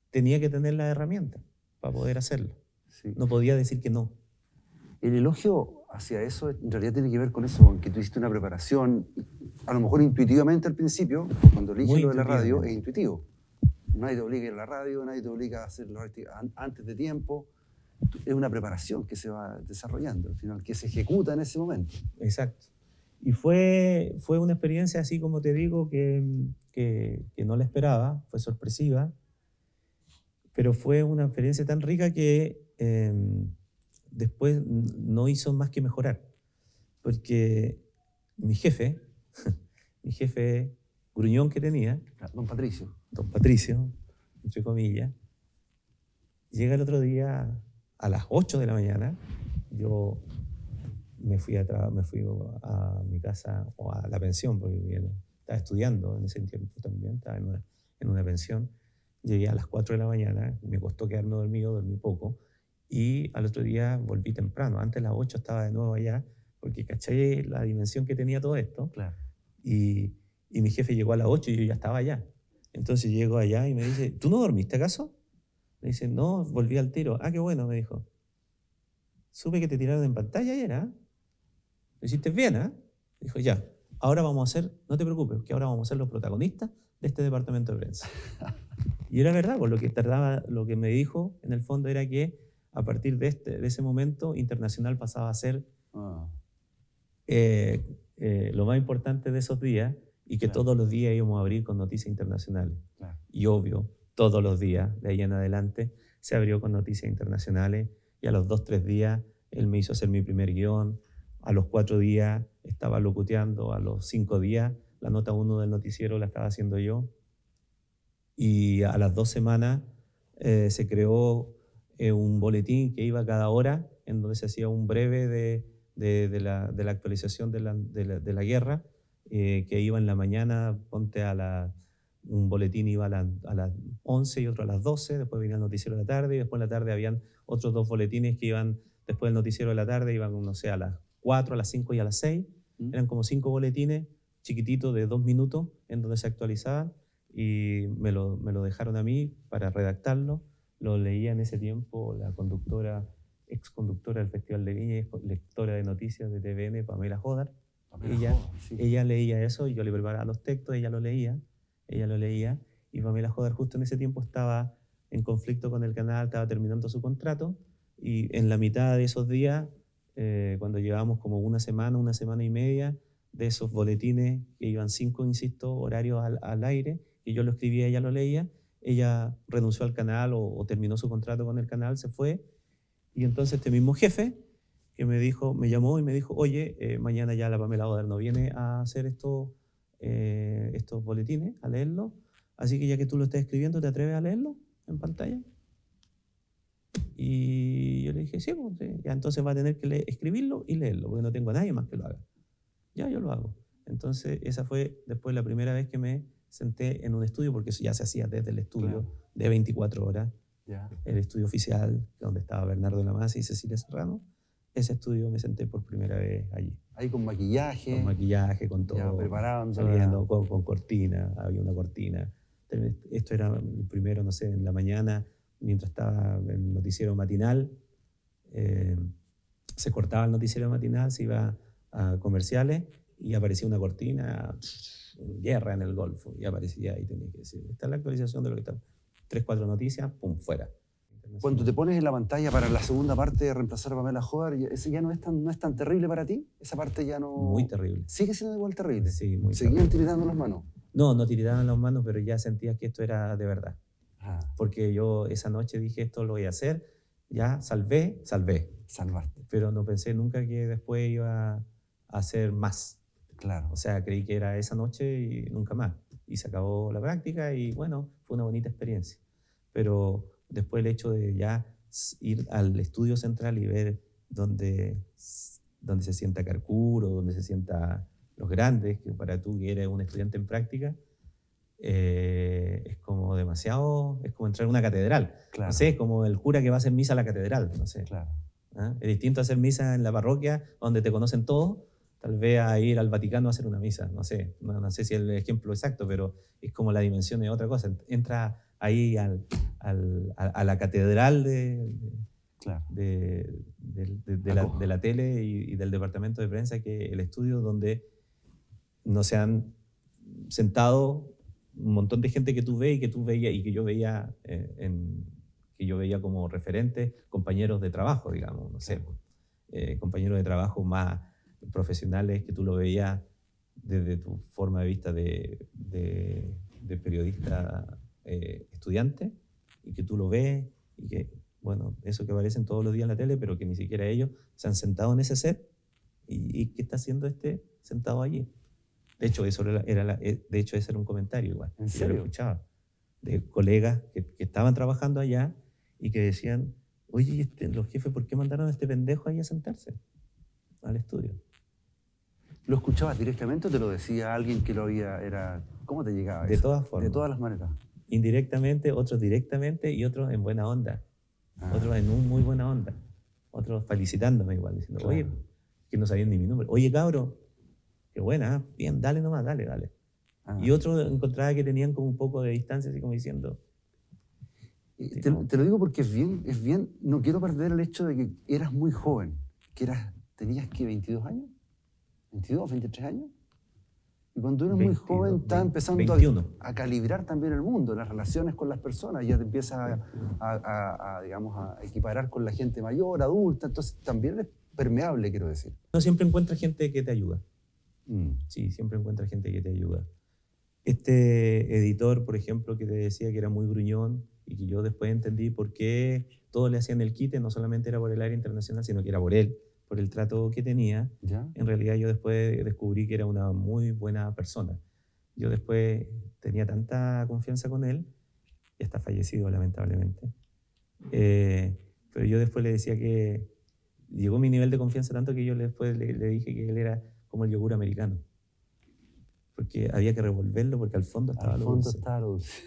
tenía que tener la herramienta para poder hacerlo. Sí. No podía decir que no. El elogio hacia eso en realidad tiene que ver con eso, con que tú hiciste una preparación, a lo mejor intuitivamente al principio, cuando eliges lo de la radio, es intuitivo. Nadie te obliga a ir a la radio, nadie te obliga a hacerlo antes de tiempo. Es una preparación que se va desarrollando, al final, que se ejecuta en ese momento. Exacto. Y fue una experiencia, así como te digo, que no la esperaba, fue sorpresiva, pero fue una experiencia tan rica que después no hizo más que mejorar, porque mi jefe gruñón que tenía, don Patricio, entre comillas, llega el otro día a las 8 de la mañana, yo me fui a mi casa o a la pensión, porque estaba estudiando en ese tiempo también, estaba en una pensión. Llegué a las 4 de la mañana, me costó quedarme dormido, dormí poco, y al otro día volví temprano. Antes de las 8 estaba de nuevo allá, porque caché la dimensión que tenía todo esto. Claro. Y mi jefe llegó a las 8 y yo ya estaba allá. Entonces llego allá y me dice, ¿tú no dormiste acaso? Me dice, no, volví al tiro. Ah, qué bueno, me dijo. Supe que te tiraron en pantalla ayer, ¿ah? Lo hiciste bien, ¿ah? Dijo, ya, ahora vamos a ser, no te preocupes, que ahora vamos a ser los protagonistas de este departamento de prensa. Y era verdad, por lo que me dijo en el fondo era que a partir de ese momento, Internacional pasaba a ser lo más importante de esos días, y que todos los días íbamos a abrir con noticias internacionales. Claro. Y obvio, todos los días, de ahí en adelante, se abrió con noticias internacionales, y a los 2, 3 días él me hizo hacer mi primer guión, a los 4 días estaba locuteando, a los 5 días la nota 1 del noticiero la estaba haciendo yo, y a las 2 semanas se creó un boletín que iba cada hora, en donde se hacía un breve de la actualización de la guerra, que iba en la mañana, un boletín iba a las 11 y otro a las 12, después venía el noticiero de la tarde, y después en la tarde habían otros 2 boletines que iban después del noticiero de la tarde, iban, no sé, a las 4, a las 5 y a las 6. Eran como 5 boletines chiquititos de 2 minutos en donde se actualizaban, y me lo dejaron a mí para redactarlo. Lo leía en ese tiempo la ex conductora del Festival de Viña y lectora de noticias de TVN, Pamela Jodar. Ella leía eso y yo le preparaba los textos, ella lo leía, y Pamela Jodar justo en ese tiempo estaba en conflicto con el canal, estaba terminando su contrato, y en la mitad de esos días, cuando llevábamos como una semana y media de esos boletines, que iban 5, insisto, horarios al aire, y yo lo escribía, ella lo leía, ella renunció al canal o terminó su contrato con el canal, se fue, y entonces este mismo jefe que me llamó y me dijo, oye, mañana ya la Pamela Jodar no viene a hacer estos boletines, a leerlos, así que ya que tú lo estás escribiendo, ¿te atreves a leerlo en pantalla? Y yo le dije, sí, pues, sí. Ya, entonces va a tener que escribirlo y leerlo, porque no tengo a nadie más que lo haga. Ya, yo lo hago. Entonces esa fue después la primera vez que me senté en un estudio, porque eso ya se hacía desde el estudio, claro, de 24 horas, el estudio oficial, donde estaba Bernardo Lamas y Cecilia Serrano. Ese estudio me senté por primera vez allí. Ahí con maquillaje. Con maquillaje, con todo. Ya, preparado. Saliendo con cortina, había una cortina. Esto era el primero, no sé, en la mañana, mientras estaba en el noticiero matinal, se cortaba el noticiero matinal, se iba a comerciales y aparecía una cortina, guerra en el Golfo, y aparecía ahí, tenía que decir, esta es la actualización de lo que está. 3, 4 noticias, pum, fuera. Cuando te pones en la pantalla para la segunda parte de reemplazar a Pamela Jodar, ¿ese ya no es tan terrible para ti? ¿Esa parte ya no...? Muy terrible. ¿Sigue siendo igual terrible? Sí, muy ¿Seguían terrible. tiritando las manos? No tiritaban las manos, pero ya sentía que esto era de verdad. Porque yo esa noche dije, esto lo voy a hacer, ya salvé. Salvaste. Pero no pensé nunca que después iba a hacer más. Claro. O sea, creí que era esa noche y nunca más. Y se acabó la práctica y bueno, fue una bonita experiencia. Pero después el hecho de ya ir al estudio central y ver dónde se sienta Carcuro, dónde se sienta los grandes, que para tú que eres un estudiante en práctica, es como demasiado, es como entrar a una catedral. Claro. No sé, es como el cura que va a hacer misa a la catedral, no sé. Claro. ¿Ah? Es distinto hacer misa en la parroquia, donde te conocen todos, tal vez a ir al Vaticano a hacer una misa, no sé si es el ejemplo exacto, pero es como la dimensión de otra cosa. Entra ahí a la catedral de la tele y del departamento de prensa, que el estudio donde no se han sentado un montón de gente que tú ves y que tú veías y que yo veía como referentes, compañeros de trabajo, digamos, no sé, compañeros de trabajo más profesionales que tú lo veías desde tu forma de vista de periodista estudiante, y que tú lo ves y que, bueno, eso que aparecen todos los días en la tele, pero que ni siquiera ellos se han sentado en ese set. ¿Y qué está haciendo sentado allí? De hecho, ese era un comentario igual. ¿En serio? Yo lo escuchaba de colegas que estaban trabajando allá y que decían, oye, ¿y los jefes por qué mandaron a este pendejo ahí a sentarse al estudio? ¿Lo escuchabas directamente o te lo decía alguien que lo ¿cómo te llegaba De eso? todas formas. De todas las maneras. Indirectamente, otros directamente y otros en buena onda. Otros en un muy buena onda. Otros felicitándome igual, diciendo, Claro. oye, que no sabían ni mi nombre. Oye, cabro, qué buena, bien, dale nomás, dale. Y otros encontraba que tenían como un poco de distancia, así como diciendo... Te lo digo porque es bien, no quiero perder el hecho de que eras muy joven, tenías que 22 años, 22, 23 años. Y cuando eres muy joven, estás empezando 21. a calibrar también el mundo, las relaciones con las personas, ya te empiezas digamos, a equiparar con la gente mayor, adulta, entonces también eres permeable, quiero decir. No siempre encuentras gente que te ayuda. Sí, siempre encuentras gente que te ayuda. Este editor, por ejemplo, que te decía que era muy gruñón y que yo después entendí por qué todos le hacían el quite, no solamente era por el área internacional, sino que era por él, por el trato que tenía. ¿Ya? En realidad yo después descubrí que era una muy buena persona. Yo después tenía tanta confianza con él, ya está fallecido lamentablemente, pero yo después le decía que llegó mi nivel de confianza tanto que yo después le dije que él era como el yogur americano. Porque había que revolverlo porque al fondo estaba lo dulce. Estaba lo dulce.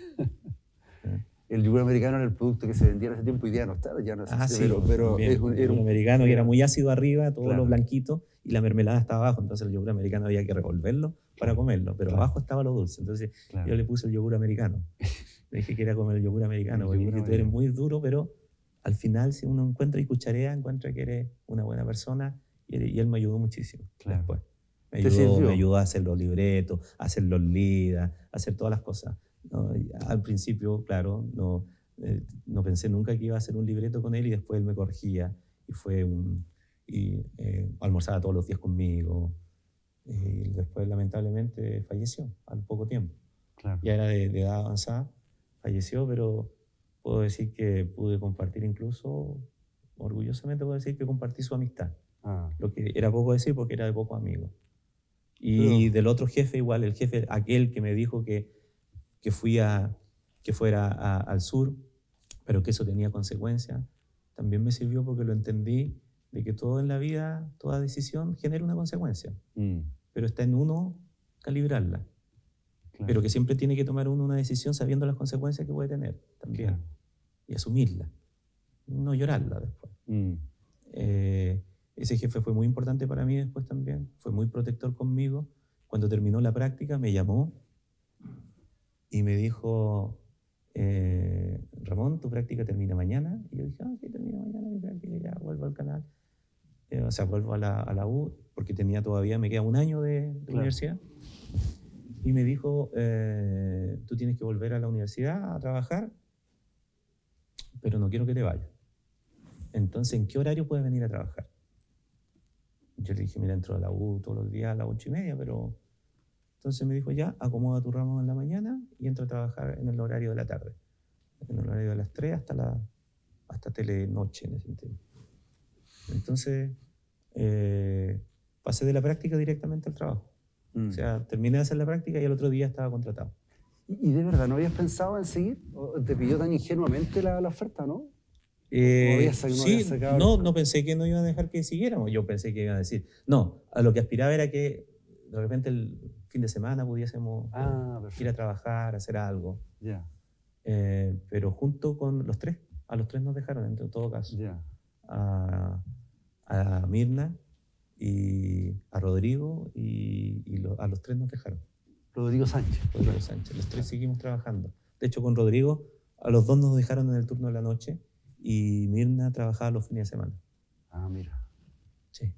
El yogur americano era el producto que se vendía en ese tiempo, hoy día no está, ya no sé, Sí, pero el yogur americano que era muy ácido arriba, todo claro, lo blanquito, y la mermelada estaba abajo, entonces el yogur americano había que revolverlo para comerlo, pero abajo estaba lo dulce, entonces yo le puse el yogur americano. Le dije que era como el yogur americano, porque tú eres muy duro, pero al final si uno encuentra y cucharea, encuentra que eres una buena persona, y él me ayudó muchísimo después. Me ayudó a hacer los libretos, a hacer los lidas, a hacer todas las cosas. ¿No? Al principio, claro, no pensé nunca que iba a hacer un libreto con él y después él me corregía y almorzaba todos los días conmigo. Y después, lamentablemente, falleció al poco tiempo. Claro. Ya era de edad avanzada, falleció, pero puedo decir que pude compartir incluso, orgullosamente puedo decir que compartí su amistad. Lo que era poco decir porque era de pocos amigos. Y del otro jefe igual, el jefe, aquel que me dijo que fuera al sur, pero que eso tenía consecuencias, también me sirvió porque lo entendí de que todo en la vida, toda decisión genera una consecuencia, pero está en uno calibrarla, pero que siempre tiene que tomar uno una decisión sabiendo las consecuencias que puede tener también, y asumirla, no llorarla después. Ese jefe fue muy importante para mí después también, fue muy protector conmigo. Cuando terminó la práctica me llamó y me dijo, Ramón, tu práctica termina mañana. Y yo dije, sí, termina mañana mi práctica, ya vuelvo al canal. O sea, vuelvo a la U, porque me queda un año de universidad. Y me dijo, tú tienes que volver a la universidad a trabajar, pero no quiero que te vayas. Entonces, ¿en qué horario puedes venir a trabajar? Yo le dije, mira, entro a la U todos los días a las 8:30, pero... Entonces me dijo, ya, acomoda tu ramo en la mañana y entro a trabajar en el horario de la tarde. En el horario de las 3 hasta telenoche en ese tiempo. Entonces, pasé de la práctica directamente al trabajo. O sea, terminé de hacer la práctica y el otro día estaba contratado. ¿Y de verdad no habías pensado en seguir? ¿O te pilló tan ingenuamente la oferta, no? No pensé que no iban a dejar que siguiéramos. Yo pensé que iban a decir, no, a lo que aspiraba era que de repente el fin de semana pudiésemos ir a trabajar, hacer algo. Pero junto con los tres, a los tres nos dejaron, en todo caso. A Mirna y a Rodrigo a los tres nos dejaron. Rodrigo Sánchez. Los tres seguimos trabajando. De hecho, con Rodrigo, a los dos nos dejaron en el turno de la noche y Mirna trabajaba los fines de semana. Mira. Sí.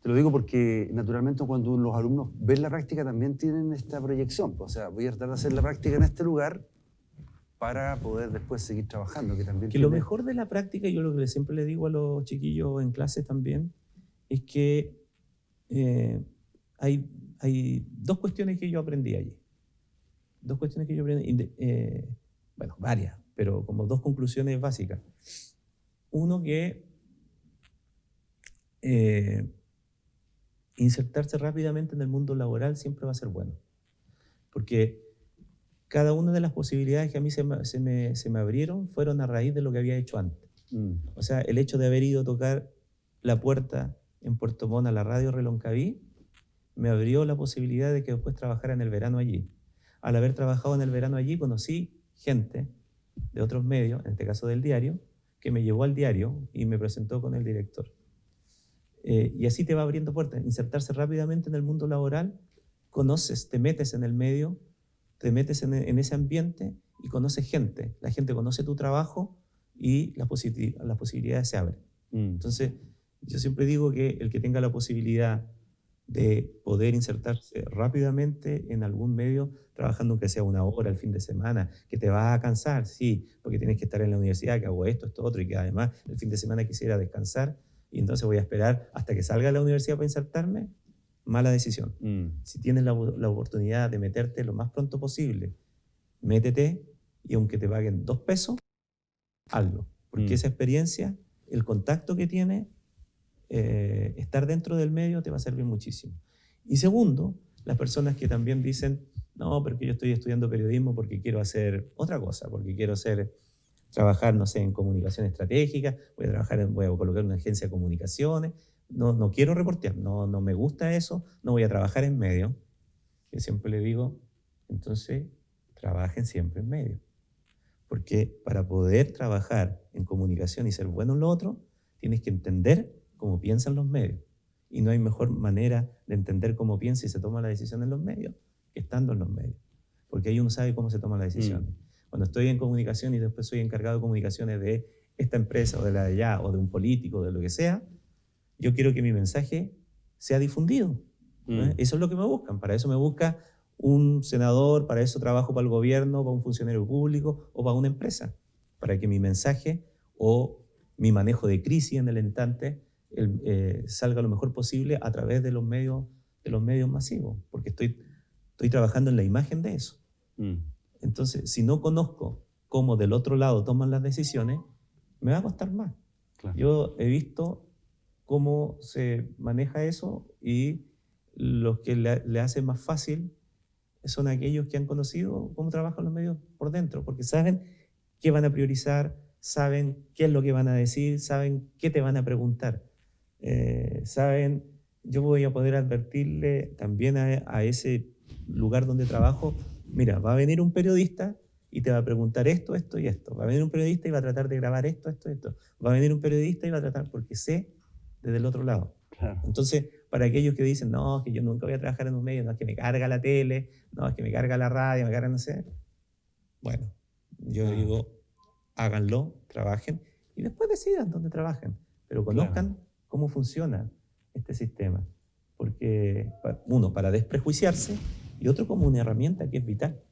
Te lo digo porque, naturalmente, cuando los alumnos ven la práctica también tienen esta proyección. O sea, voy a tratar de hacer la práctica en este lugar para poder después seguir trabajando. Lo mejor de la práctica, yo lo que siempre le digo a los chiquillos en clases también, es que hay dos cuestiones que yo aprendí allí. Bueno, varias, pero como dos conclusiones básicas. Uno, que insertarse rápidamente en el mundo laboral siempre va a ser bueno. Porque cada una de las posibilidades que a mí se me abrieron fueron a raíz de lo que había hecho antes. O sea, el hecho de haber ido a tocar la puerta en Puerto Montt a la radio Reloncaví me abrió la posibilidad de que después trabajara en el verano allí. Al haber trabajado en el verano allí, conocí gente de otros medios, en este caso del diario, que me llevó al diario y me presentó con el director. Y así te va abriendo puertas. Insertarse rápidamente en el mundo laboral, conoces, te metes en el medio, te metes en ese ambiente y conoces gente. La gente conoce tu trabajo y las posibilidades se abren. Entonces, yo siempre digo que el que tenga la posibilidad de poder insertarse rápidamente en algún medio, trabajando aunque sea 1 hora el fin de semana, que te vas a cansar, sí, porque tienes que estar en la universidad, que hago esto, otro, y que además el fin de semana quisiera descansar, y entonces voy a esperar hasta que salga de la universidad para insertarme, mala decisión. Si tienes la oportunidad de meterte lo más pronto posible, métete, y aunque te paguen 2 pesos, hazlo, porque esa experiencia, el contacto que tiene, estar dentro del medio te va a servir muchísimo. Y segundo, las personas que también dicen, no, porque yo estoy estudiando periodismo porque quiero hacer otra cosa, porque quiero trabajar, no sé, en comunicación estratégica, voy a colocar una agencia de comunicaciones, no quiero reportear, no me gusta eso, no voy a trabajar en medio. Yo siempre le digo, entonces, trabajen siempre en medio. Porque para poder trabajar en comunicación y ser bueno en lo otro, tienes que entender cómo piensan los medios. Y no hay mejor manera de entender cómo piensa y se toma la decisión en los medios que estando en los medios. Porque ahí uno sabe cómo se toman las decisiones. Cuando estoy en comunicación y después soy encargado de comunicaciones de esta empresa o de la de allá o de un político, de lo que sea, yo quiero que mi mensaje sea difundido. Eso es lo que me buscan. Para eso me busca un senador, para eso trabajo para el gobierno, para un funcionario público o para una empresa. Para que mi mensaje o mi manejo de crisis en el instante salga lo mejor posible a través de los medios masivos, porque estoy trabajando en la imagen de eso. Entonces, si no conozco cómo del otro lado toman las decisiones, me va a costar más. Claro. Yo he visto cómo se maneja eso y los que le hacen más fácil son aquellos que han conocido cómo trabajan los medios por dentro, porque saben qué van a priorizar, saben qué es lo que van a decir, saben qué te van a preguntar. Saben, yo voy a poder advertirle también a ese lugar donde trabajo, mira, va a venir un periodista y te va a preguntar esto, esto y esto. Va a venir un periodista y va a tratar de grabar esto, esto, esto. Va a venir un periodista y va a tratar, porque sé desde el otro lado. Claro. Entonces, para aquellos que dicen, no, que yo nunca voy a trabajar en un medio, no, es que me carga la tele, no, es que me carga la radio, me carga no sé. Bueno, yo digo, háganlo, trabajen y después decidan dónde trabajen. Pero conozcan cómo funciona este sistema. Porque, uno, para desprejuiciarse y otro como una herramienta que es vital.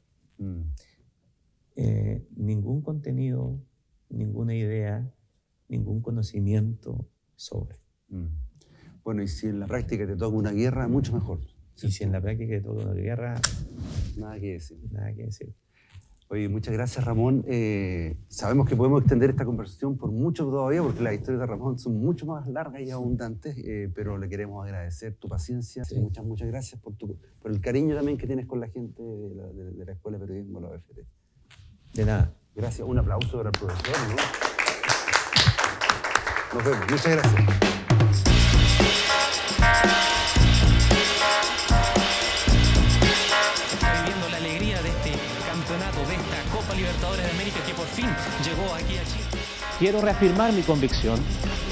Ningún contenido, ninguna idea, ningún conocimiento sobre. Bueno, y si en la práctica te toca una guerra, mucho mejor. ¿Sí? Y si en la práctica te toca una guerra, nada que decir. Nada que decir. Oye, muchas gracias, Ramón. Sabemos que podemos extender esta conversación por mucho todavía, porque las historias de Ramón son mucho más largas y abundantes, pero le queremos agradecer tu paciencia. Sí. Muchas gracias por el cariño también que tienes con la gente de la Escuela de Periodismo de la UFT. De nada. Gracias. Un aplauso para el profesor, ¿no? Nos vemos. Muchas gracias. Viviendo la alegría de este campeonato, de esta Copa Libertadores de América que por fin llegó aquí a Chile. Quiero reafirmar mi convicción,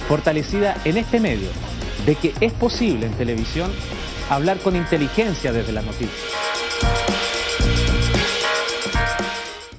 fortalecida en este medio, de que es posible en televisión hablar con inteligencia desde las noticias.